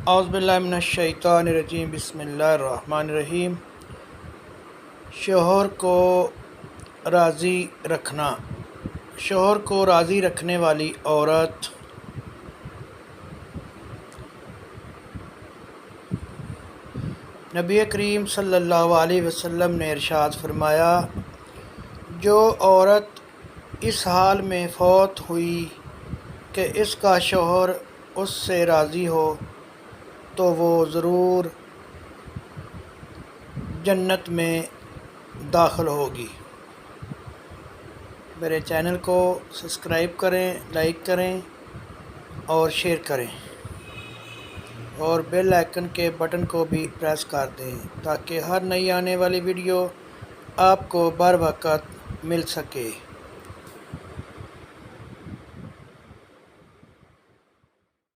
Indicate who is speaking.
Speaker 1: اعوذ باللہ من الشیطان الرجیم، بسم اللہ الرحمن الرحیم۔ شوہر کو راضی رکھنا۔ شوہر کو راضی رکھنے والی عورت نبی کریم صلی اللہ علیہ وسلم نے ارشاد فرمایا، جو عورت اس حال میں فوت ہوئی کہ اس کا شوہر اس سے راضی ہو تو وہ ضرور جنت میں داخل ہوگی۔ میرے چینل کو سبسکرائب کریں، لائک کریں اور شیئر کریں، اور بیل آئیکن کے بٹن کو بھی پریس کر دیں تاکہ ہر نئی آنے والی ویڈیو آپ کو بر وقت مل سکے۔